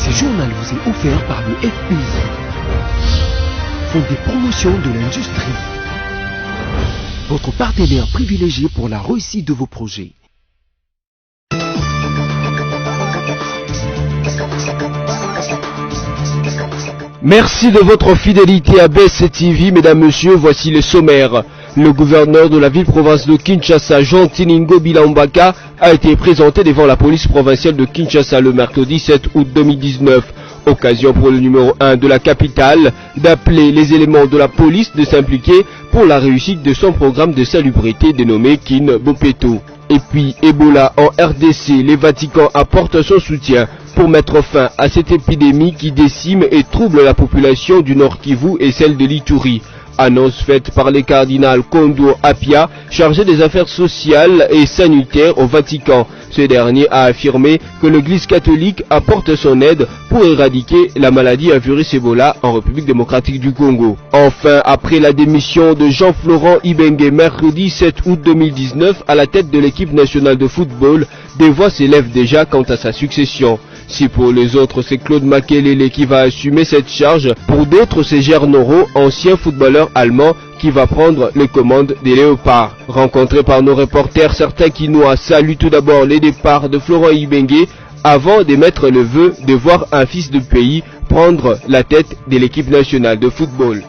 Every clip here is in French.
Ce journal vous est offert par le FPI, Fonds de promotion de l'industrie, votre partenaire privilégié pour la réussite de vos projets. Merci de votre fidélité à BSTV, mesdames, messieurs, voici le sommaire. Le gouverneur de la ville-province de Kinshasa, Jean Tiningo Bilambaka, a été présenté devant la police provinciale de Kinshasa le mercredi 7 août 2019. Occasion pour le numéro 1 de la capitale d'appeler les éléments de la police de s'impliquer pour la réussite de son programme de salubrité dénommé Kin Bopeto. Et puis Ebola en RDC, les Vatican apportent son soutien pour mettre fin à cette épidémie qui décime et trouble la population du Nord Kivu et celle de l'Ituri. Annonce faite par le cardinal Kondo Apia, chargé des affaires sociales et sanitaires au Vatican. Ce dernier a affirmé que l'Église catholique apporte son aide pour éradiquer la maladie à virus Ebola en République démocratique du Congo. Enfin, après la démission de Jean-Florent Ibenge mercredi 7 août 2019 à la tête de l'équipe nationale de football, des voix s'élèvent déjà quant à sa succession. Si pour les autres c'est Claude Makelele qui va assumer cette charge, pour d'autres c'est Gernoro, ancien footballeur allemand, qui va prendre les commandes des Léopards. Rencontrés par nos reporters, certains Kinois saluent tout d'abord les départs de Florent Ibenge avant d'émettre le vœu de voir un fils de pays prendre la tête de l'équipe nationale de football.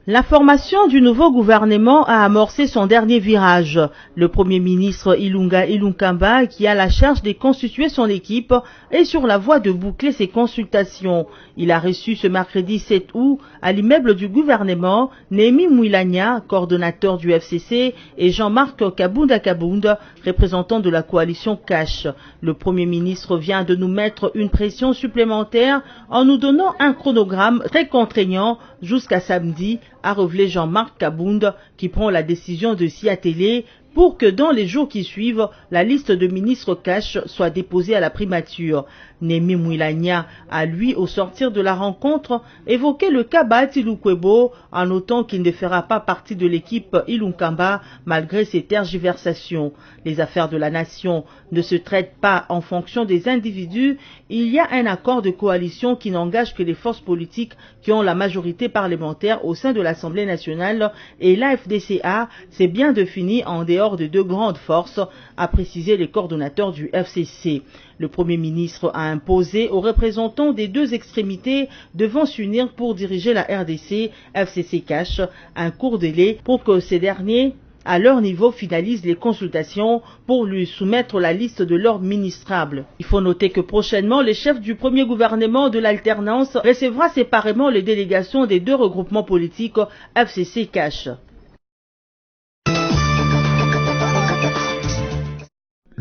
La formation du nouveau gouvernement a amorcé son dernier virage. Le Premier ministre Ilunga Ilunkamba, qui a la charge de constituer son équipe, est sur la voie de boucler ses consultations. Il a reçu ce mercredi 7 août à l'immeuble du gouvernement Némi Mouilania, coordonnateur du FCC, et Jean-Marc Kabunda Kabunda, représentant de la coalition Cash. Le Premier ministre vient de nous mettre une pression supplémentaire en nous donnant un chronogramme très contraignant jusqu'à samedi, a révélé Jean-Marc Kabunda, qui prend la décision de s'y atteler pour que dans les jours qui suivent, la liste de ministres Cash soit déposée à la primature. Némi Mouilania a, lui, au sortir de la rencontre, évoqué le cas Bahati Lukwebo en notant qu'il ne fera pas partie de l'équipe Ilunkamba malgré ses tergiversations. Les affaires de la nation ne se traitent pas en fonction des individus. Il y a un accord de coalition qui n'engage que les forces politiques qui ont la majorité parlementaire au sein de l'Assemblée nationale, et l'AFDCA s'est bien défini en dehors de deux grandes forces, a précisé les coordonnateurs du FCC. Le Premier ministre a imposé aux représentants des deux extrémités devant s'unir pour diriger la RDC, FCC Cash, un court délai pour que ces derniers, à leur niveau, finalisent les consultations pour lui soumettre la liste de leurs ministrables. Il faut noter que prochainement, le chef du premier gouvernement de l'alternance recevra séparément les délégations des deux regroupements politiques FCC Cash.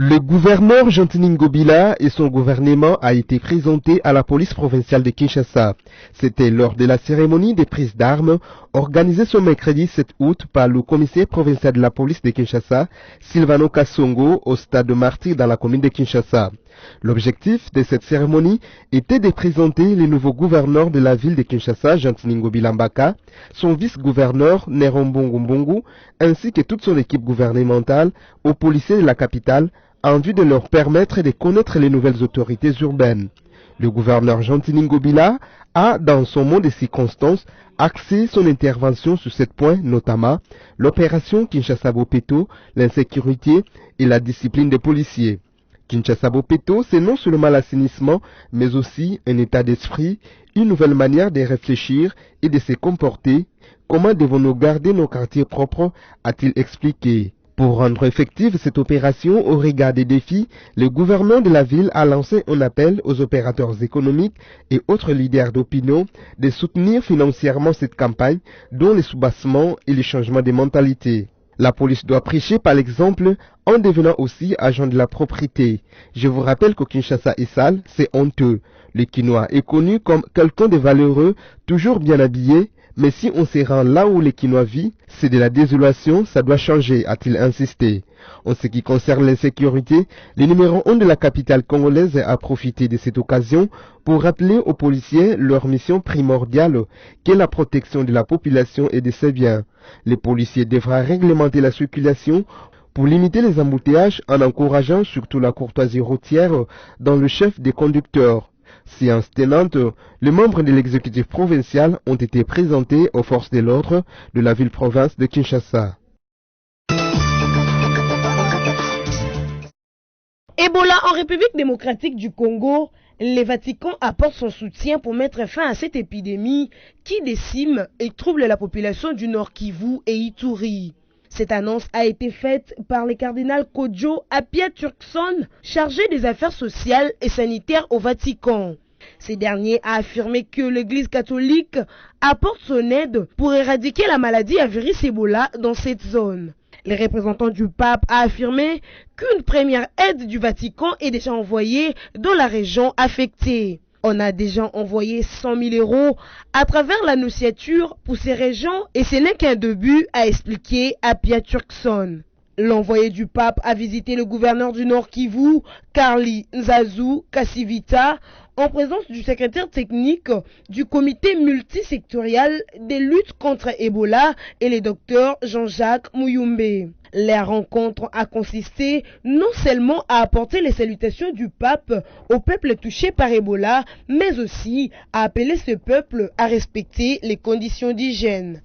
Le gouverneur Jean Tiningo Bila et son gouvernement a été présenté à la police provinciale de Kinshasa. C'était lors de la cérémonie des prises d'armes organisée ce mercredi 7 août par le commissaire provincial de la police de Kinshasa, Silvano Kassongo, au stade de Martyr dans la commune de Kinshasa. L'objectif de cette cérémonie était de présenter le nouveau gouverneur de la ville de Kinshasa, Jean Tiningo Bilambaka, son vice-gouverneur Nerombongo Mbongo, ainsi que toute son équipe gouvernementale aux policiers de la capitale, en vue de leur permettre de connaître les nouvelles autorités urbaines. Le gouverneur Jean Tiningo Bila a, dans son mot de circonstance, axé son intervention sur 7 points, notamment l'opération Kinshasa Bopeto, l'insécurité et la discipline des policiers. Kinshasa Bopeto, c'est non seulement l'assainissement, mais aussi un état d'esprit, une nouvelle manière de réfléchir et de se comporter. Comment devons-nous garder nos quartiers propres, a-t-il expliqué. Pour rendre effective cette opération au regard des défis, le gouvernement de la ville a lancé un appel aux opérateurs économiques et autres leaders d'opinion de soutenir financièrement cette campagne, dont les soubassements et les changements de mentalité. La police doit prêcher par l'exemple en devenant aussi agent de la propriété. Je vous rappelle que Kinshasa est sale, c'est honteux. Le Kinois est connu comme quelqu'un de valeureux, toujours bien habillé, mais si on se rend là où les Kinois vivent, c'est de la désolation, ça doit changer, a-t-il insisté. En ce qui concerne l'insécurité, le numéro 1 de la capitale congolaise a profité de cette occasion pour rappeler aux policiers leur mission primordiale, qui est la protection de la population et de ses biens. Les policiers devraient réglementer la circulation pour limiter les embouteillages en encourageant surtout la courtoisie routière dans le chef des conducteurs. Séance tenante, les membres de l'exécutif provincial ont été présentés aux forces de l'ordre de la ville-province de Kinshasa. Ebola en République démocratique du Congo, le Vatican apporte son soutien pour mettre fin à cette épidémie qui décime et trouble la population du Nord Kivu et Ituri. Cette annonce a été faite par le cardinal Kodjo Apia Turkson, chargé des affaires sociales et sanitaires au Vatican. Ce dernier a affirmé que l'Église catholique apporte son aide pour éradiquer la maladie à virus Ebola dans cette zone. Le représentant du pape a affirmé qu'une première aide du Vatican est déjà envoyée dans la région affectée. On a déjà envoyé 100 000 euros à travers l'annonciature pour ces régions et ce n'est qu'un début, a expliqué Apia Turkson. L'envoyé du pape a visité le gouverneur du Nord Kivu, Carly Nzazu Kassivita, en présence du secrétaire technique du comité multisectoriel des luttes contre Ebola et le docteur Jean-Jacques Mouyumbe. La rencontre a consisté non seulement à apporter les salutations du pape au peuple touché par Ebola, mais aussi à appeler ce peuple à respecter les conditions d'hygiène.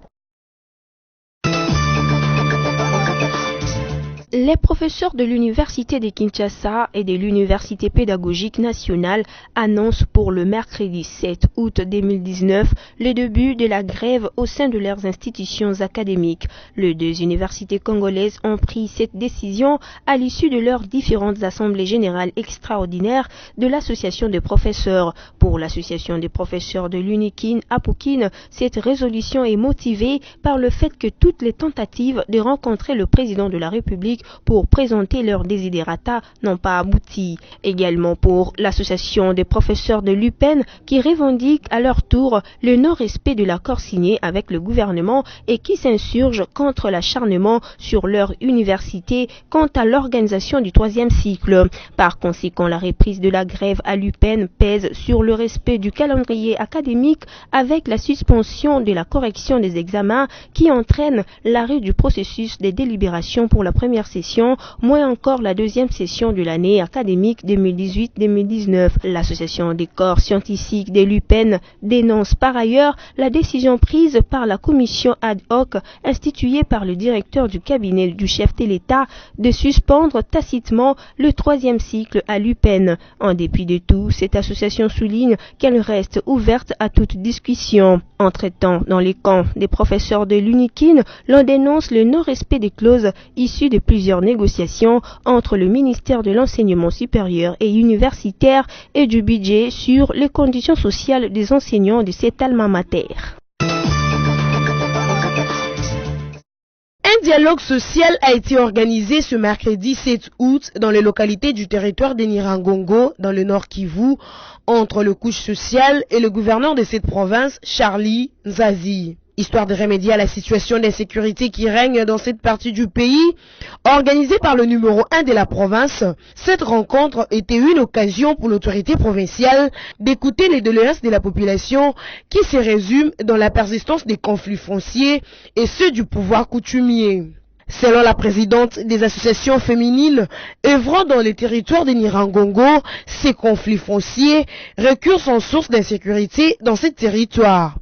Les professeurs de l'Université de Kinshasa et de l'Université pédagogique nationale annoncent pour le mercredi 7 août 2019 le début de la grève au sein de leurs institutions académiques. Les deux universités congolaises ont pris cette décision à l'issue de leurs différentes assemblées générales extraordinaires de l'association des professeurs. Pour l'association des professeurs de l'UNIKIN à Poukine, cette résolution est motivée par le fait que toutes les tentatives de rencontrer le président de la République pour présenter leurs desiderata n'ont pas abouti. Également pour l'association des professeurs de l'UPEN qui revendiquent à leur tour le non-respect de l'accord signé avec le gouvernement et qui s'insurgent contre l'acharnement sur leur université quant à l'organisation du troisième cycle. Par conséquent, la reprise de la grève à l'UPEN pèse sur le respect du calendrier académique avec la suspension de la correction des examens qui entraîne l'arrêt du processus des délibérations pour la première session, moins encore la deuxième session de l'année académique 2018-2019. L'association des corps scientifiques de l'UPEN dénonce par ailleurs la décision prise par la commission ad hoc instituée par le directeur du cabinet du chef de l'État de suspendre tacitement le troisième cycle à l'UPEN. En dépit de tout, cette association souligne qu'elle reste ouverte à toute discussion. Entre-temps, dans les camps des professeurs de l'UNIKIN, l'on dénonce le non-respect des clauses issues de plusieurs négociations entre le ministère de l'enseignement supérieur et universitaire et du budget sur les conditions sociales des enseignants de cet alma mater. Un dialogue social a été organisé ce mercredi 7 août dans les localités du territoire d'Enirangongo, dans le Nord Kivu, entre le couche social et le gouverneur de cette province, Charly Nzazi. Histoire de remédier à la situation d'insécurité qui règne dans cette partie du pays, organisée par le numéro 1 de la province, cette rencontre était une occasion pour l'autorité provinciale d'écouter les doléances de la population qui se résument dans la persistance des conflits fonciers et ceux du pouvoir coutumier. Selon la présidente des associations féminines œuvrant dans les territoires de Nirangongo, ces conflits fonciers récurrent en source d'insécurité dans ces territoires.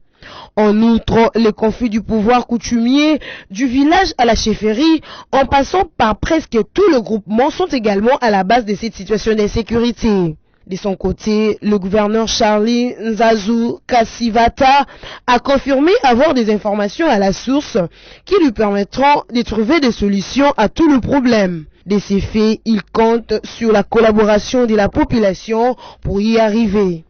En outre, les conflits du pouvoir coutumier, du village à la chefferie, en passant par presque tout le groupement, sont également à la base de cette situation d'insécurité. De son côté, le gouverneur Charly Nzazu Kassivata a confirmé avoir des informations à la source qui lui permettront de trouver des solutions à tout le problème. De ces faits, il compte sur la collaboration de la population pour y arriver.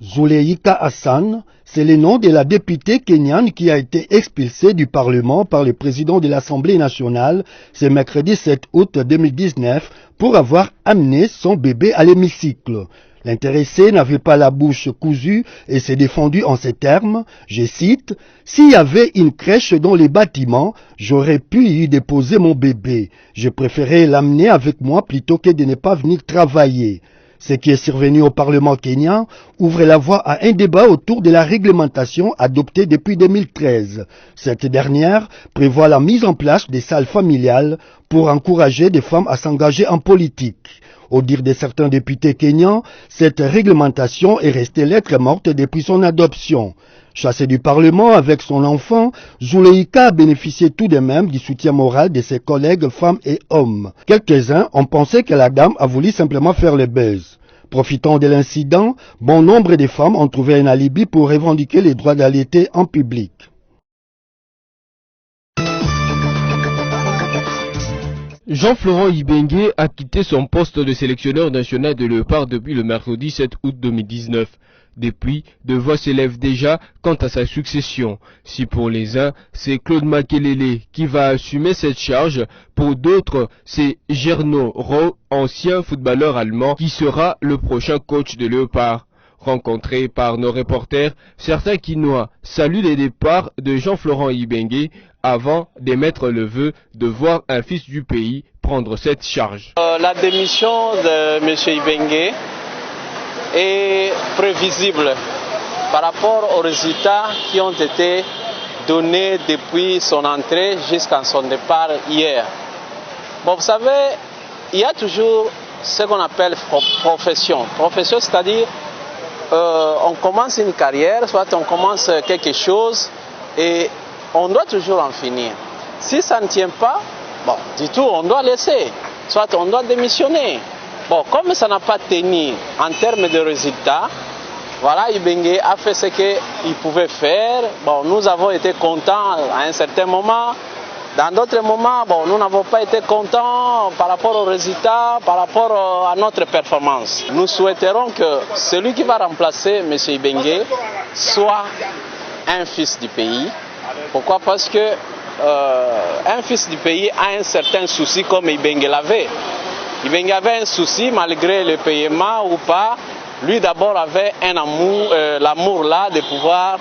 Zuleika Hassan, c'est le nom de la députée kenyane qui a été expulsée du Parlement par le président de l'Assemblée nationale ce mercredi 7 août 2019 pour avoir amené son bébé à l'hémicycle. L'intéressé n'avait pas la bouche cousue et s'est défendu en ces termes, je cite, « S'il y avait une crèche dans les bâtiments, j'aurais pu y déposer mon bébé. Je préférais l'amener avec moi plutôt que de ne pas venir travailler. » Ce qui est survenu au Parlement kenyan ouvre la voie à un débat autour de la réglementation adoptée depuis 2013. Cette dernière prévoit la mise en place des salles familiales pour encourager des femmes à s'engager en politique. Au dire de certains députés kenyans, cette réglementation est restée lettre morte depuis son adoption. Chassée du Parlement avec son enfant, Zuleika a bénéficié tout de même du soutien moral de ses collègues femmes et hommes. Quelques-uns ont pensé que la dame a voulu simplement faire le buzz. Profitant de l'incident, bon nombre de femmes ont trouvé un alibi pour revendiquer les droits d'allaiter en public. Jean-Florent Ibenge a quitté son poste de sélectionneur national de Léopard depuis le mercredi 7 août 2019. Depuis, deux voix s'élèvent déjà quant à sa succession. Si pour les uns, c'est Claude Makelele qui va assumer cette charge, pour d'autres, c'est Gernot Roh, ancien footballeur allemand, qui sera le prochain coach de Léopard. Rencontrés par nos reporters, certains Quinois saluent les départs de Jean-Florent Ibenge avant d'émettre le vœu de voir un fils du pays prendre cette charge. La démission de M. Ibenge est prévisible par rapport aux résultats qui ont été donnés depuis son entrée jusqu'à son départ hier. Bon, vous savez, il y a toujours ce qu'on appelle profession. Profession, c'est-à-dire on commence une carrière, soit on commence quelque chose et on doit toujours en finir. Si ça ne tient pas, bon, du tout, on doit laisser, soit on doit démissionner. Bon, comme ça n'a pas tenu en termes de résultats, voilà, Ibenge a fait ce qu'il pouvait faire. Bon, nous avons été contents à un certain moment. Dans d'autres moments, bon, nous n'avons pas été contents par rapport aux résultats, par rapport à notre performance. Nous souhaiterons que celui qui va remplacer M. Ibenge soit un fils du pays. Pourquoi? Parce que un fils du pays a un certain souci comme Ibenge l'avait. Ibenge avait un souci malgré le paiement ou pas. Lui d'abord avait un amour, l'amour là de pouvoir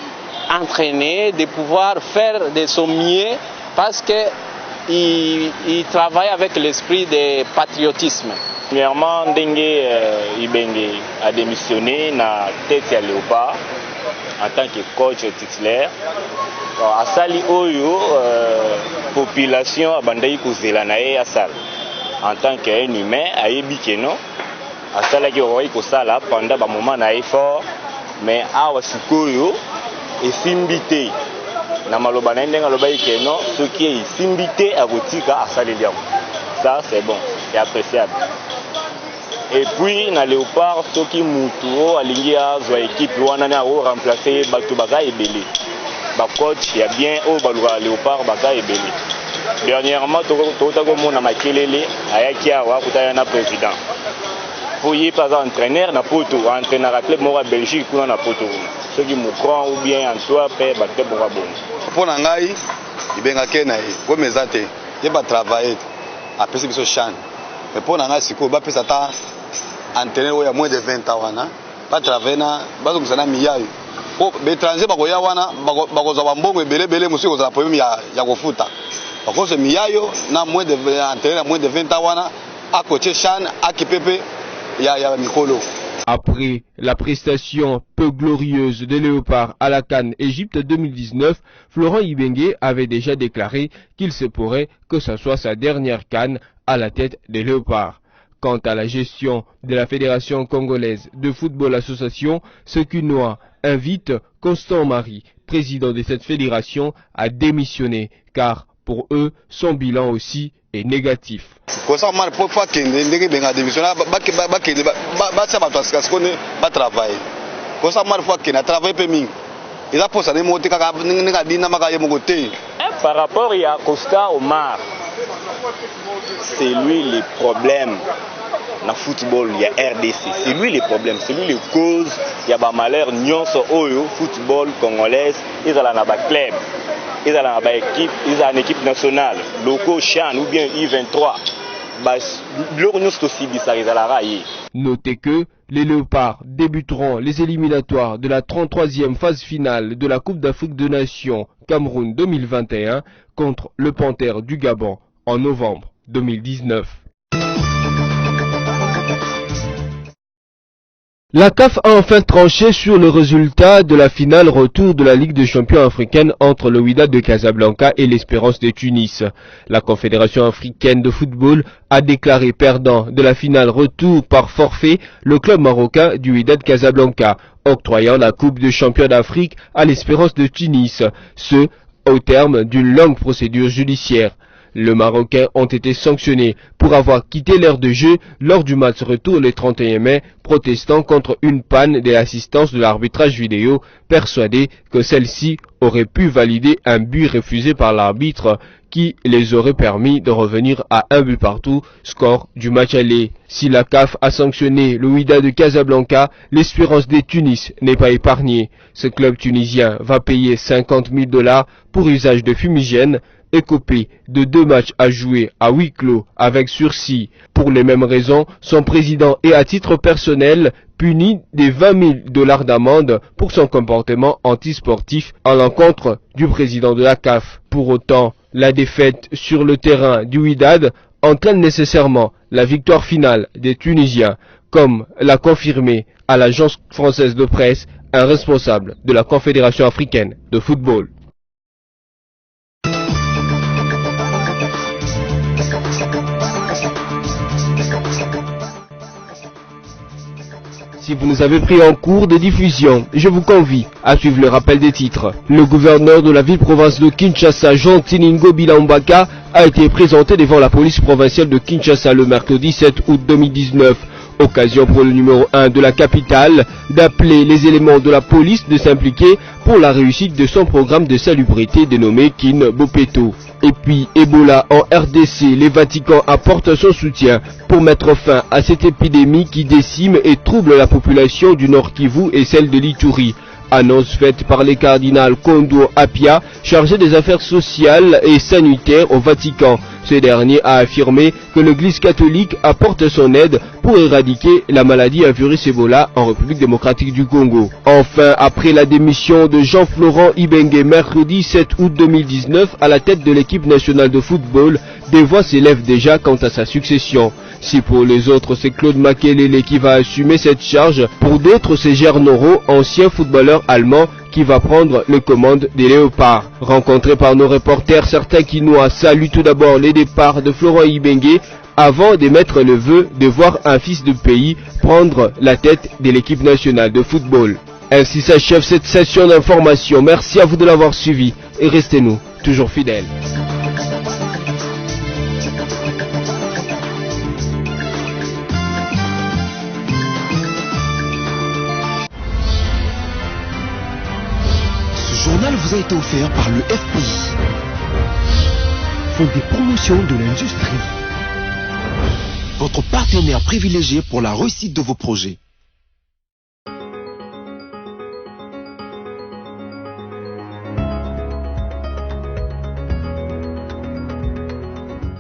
entraîner, de pouvoir faire de son mieux parce qu'il travaille avec l'esprit de patriotisme. Premièrement, Ndenge Ibenge a démissionné na tête à Léopard en tant que coach titulaire. A sali oyo population abandai kozela na ye asala. En tant qu'un humain, ayebi keno asala ki oyi kosala pendant ba moment na effort, mais awa sikoyo esimbi te na maloba na ndenga loba keno soki esimbi te akotika asali liamo. Ça c'est bon, c'est appréciable. Et puis na Léopard soki mutu alingi azwa équipe wana na o remplacer bato baka ebele. Ba coach ya bien o baluka Léopard baka ebele. Dernièrement, Totagomo Makelele ayaki awa kutaya na président. Pour y pas entraîneur na poto, entraîneur à club mora Belgique kuna na poto. Ceux qui me croient ou bien Antoine pe batte mora bon. Pour ngai ibenga kena e, pour mes até, il va travailler à pesi biso chan. Mais pour ngai siko ba pesa ta entraîneur ya moins de 20 ans wana, pas travailler na bazo musana miyayo. Ko l'étranger bakoya wana bakoza bambongo ebele musiko za problème ya kofuta. Par contre, Miyayo, na moins de 20 ans, à côté Chan, à Kipepe, il y a Mikolo. Après la prestation peu glorieuse de Léopard à la CAN Égypte 2019, Florent Ibenge avait déjà déclaré qu'il se pourrait que ce soit sa dernière CAN à la tête des Léopards. Quant à la gestion de la Fédération congolaise de football association, ce qu'Unois invite Constant Marie, président de cette fédération, à démissionner, car pour eux, son bilan aussi est négatif. Par rapport à Costa Omar, c'est lui le problème. Dans le football, il y a RDC. C'est lui le problème, c'est lui le cause. Il y a des malheurs, nyonso oyo, football congolaise, ils ont un club. Ils ont une équipe nationale, locaux, Chan ou bien I-23. Notez que les Léopards débuteront les éliminatoires de la 33e phase finale de la Coupe d'Afrique des Nations Cameroun 2021 contre le Panthère du Gabon en novembre 2019. La CAF a enfin tranché sur le résultat de la finale retour de la Ligue des champions africaine entre le Wydad de Casablanca et l'Espérance de Tunis. La Confédération africaine de football a déclaré perdant de la finale retour par forfait le club marocain du Wydad Casablanca, octroyant la Coupe de champions d'Afrique à l'Espérance de Tunis, ce au terme d'une longue procédure judiciaire. Les Marocains ont été sanctionnés pour avoir quitté l'aire de jeu lors du match retour le 31 mai, protestant contre une panne de l'assistance de l'arbitrage vidéo, persuadés que celle-ci aurait pu valider un but refusé par l'arbitre qui les aurait permis de revenir à un but partout, score du match aller. Si la CAF a sanctionné le Wydad de Casablanca, l'Espérance de Tunis n'est pas épargnée. Ce club tunisien va payer 50 000 $ pour usage de fumigène, écopé de 2 matchs à jouer à huis clos avec sursis. Pour les mêmes raisons, son président est à titre personnel puni de 20 000 $ d'amende pour son comportement antisportif à l'encontre du président de la CAF. Pour autant, la défaite sur le terrain du Wydad entraîne nécessairement la victoire finale des Tunisiens, comme l'a confirmé à l'agence française de presse un responsable de la Confédération africaine de football. Si vous nous avez pris en cours de diffusion, je vous convie à suivre le rappel des titres. Le gouverneur de la ville-province de Kinshasa, Jean Tiningo Bilambaka, a été présenté devant la police provinciale de Kinshasa le mercredi 7 août 2019. Occasion pour le numéro 1 de la capitale d'appeler les éléments de la police de s'impliquer pour la réussite de son programme de salubrité dénommé Kin Bopeto. Et puis Ebola en RDC, les Vatican apportent son soutien pour mettre fin à cette épidémie qui décime et trouble la population du Nord Kivu et celle de l'Ituri. Annonce faite par les cardinals Kondo Apia, chargé des affaires sociales et sanitaires au Vatican. Ce dernier a affirmé que l'Église catholique apporte son aide pour éradiquer la maladie à virus Ebola en République démocratique du Congo. Enfin, après la démission de Jean-Florent Ibenge mercredi 7 août 2019 à la tête de l'équipe nationale de football, des voix s'élèvent déjà quant à sa succession. Si pour les autres c'est Claude Makelele qui va assumer cette charge, pour d'autres c'est Gernoro, ancien footballeur allemand, qui va prendre les commandes des Léopards. Rencontrés par nos reporters, certains Kinois saluent tout d'abord les départs de Florent Ibenge avant d'émettre le vœu de voir un fils de pays prendre la tête de l'équipe nationale de football. Ainsi s'achève cette session d'information. Merci à vous de l'avoir suivi et restez-nous toujours fidèles. Ce journal vous a été offert par le FPI, Fonds des promotions de l'industrie, votre partenaire privilégié pour la réussite de vos projets.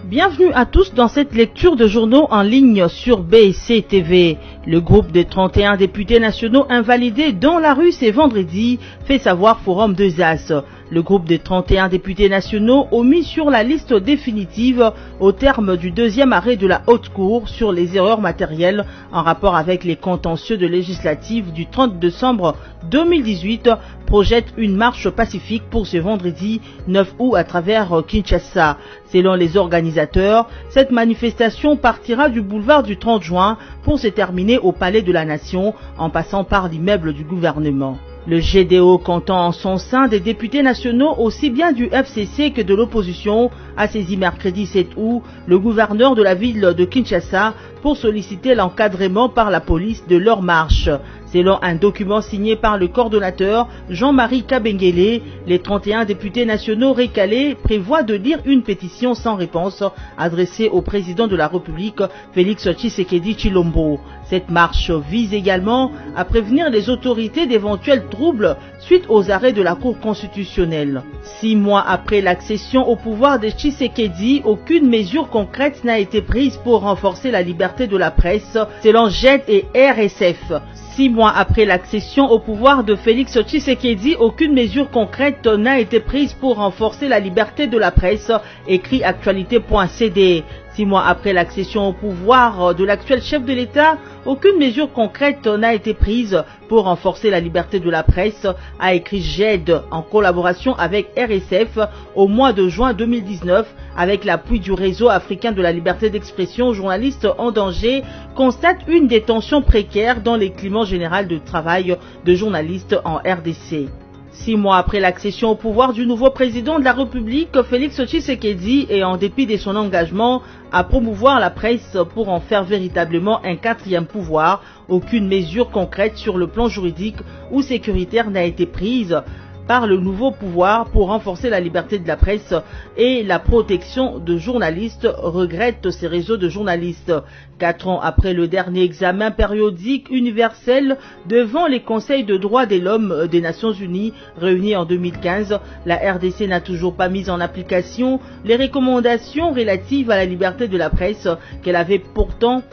Bienvenue à tous dans cette lecture de journaux en ligne sur BSC TV. Le groupe des 31 députés nationaux invalidés dans la rue ce vendredi, fait savoir Forum 2As. Le groupe des 31 députés nationaux omis sur la liste définitive au terme du deuxième arrêt de la Haute Cour sur les erreurs matérielles en rapport avec les contentieux de législatives du 30 décembre 2018 projette une marche pacifique pour ce vendredi 9 août à travers Kinshasa. Selon les organisateurs, cette manifestation partira du boulevard du 30 juin pour se terminer au Palais de la Nation en passant par l'immeuble du gouvernement. Le GDO comptant en son sein des députés nationaux aussi bien du FCC que de l'opposition a saisi mercredi 7 août le gouverneur de la ville de Kinshasa pour solliciter l'encadrement par la police de leur marche. Selon un document signé par le coordonnateur Jean-Marie Kabengele, les 31 députés nationaux récalés prévoient de lire une pétition sans réponse adressée au président de la République, Félix Tshisekedi Tshilombo. Cette marche vise également à prévenir les autorités d'éventuels troubles suite aux arrêts de la Cour constitutionnelle. 6 mois après l'accession au pouvoir de Tshisekedi, aucune mesure concrète n'a été prise pour renforcer la liberté de la presse, selon JED et RSF. 6 mois après l'accession au pouvoir de Félix Tshisekedi, aucune mesure concrète n'a été prise pour renforcer la liberté de la presse, écrit actualité.cd. 6 mois après l'accession au pouvoir de l'actuel chef de l'État, aucune mesure concrète n'a été prise pour renforcer la liberté de la presse, a écrit GED en collaboration avec RSF au mois de juin 2019, avec l'appui du réseau africain de la liberté d'expression. Journalistes en danger constate une détention précaire dans les climats généraux de travail de journalistes en RDC. 6 mois après l'accession au pouvoir du nouveau président de la République, Félix Tshisekedi, et en dépit de son engagement à promouvoir la presse pour en faire véritablement un 4e pouvoir, aucune mesure concrète sur le plan juridique ou sécuritaire n'a été prise par le nouveau pouvoir pour renforcer la liberté de la presse et la protection de journalistes, regrettent ces réseaux de journalistes. 4 ans après le dernier examen périodique universel devant les conseils de droits de l'homme des Nations Unies réunis en 2015, la RDC n'a toujours pas mis en application les recommandations relatives à la liberté de la presse qu'elle avait pourtant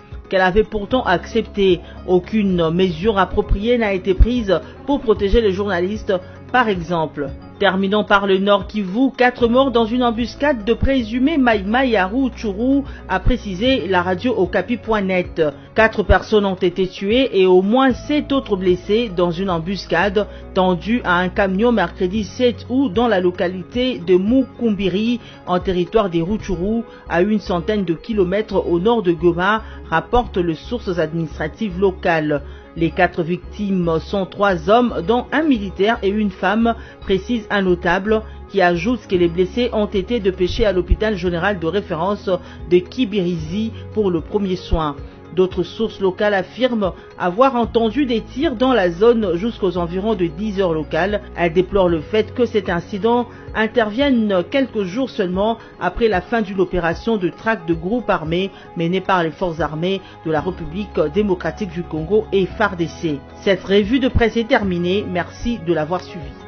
accepté. Aucune mesure appropriée n'a été prise pour protéger les journalistes, par exemple. Terminons par le Nord Kivu, 4 morts dans une embuscade de présumés Maïmaï à Rutshuru, a précisé la radio Okapi.net. 4 personnes ont été tuées et au moins 7 autres blessées dans une embuscade tendue à un camion mercredi 7 août dans la localité de Mukumbiri, en territoire des Rutshuru, à une centaine de kilomètres au nord de Goma, rapportent les sources administratives locales. Les 4 victimes sont 3 hommes, dont un militaire et une femme, précise un notable, qui ajoute que les blessés ont été dépêchés à l'hôpital général de référence de Kibirizi pour le premier soin. D'autres sources locales affirment avoir entendu des tirs dans la zone jusqu'aux environs de 10 heures locales. Elles déplorent le fait que cet incident intervienne quelques jours seulement après la fin d'une opération de traque de groupes armés menée par les forces armées de la République démocratique du Congo et FARDC. Cette revue de presse est terminée. Merci de l'avoir suivie.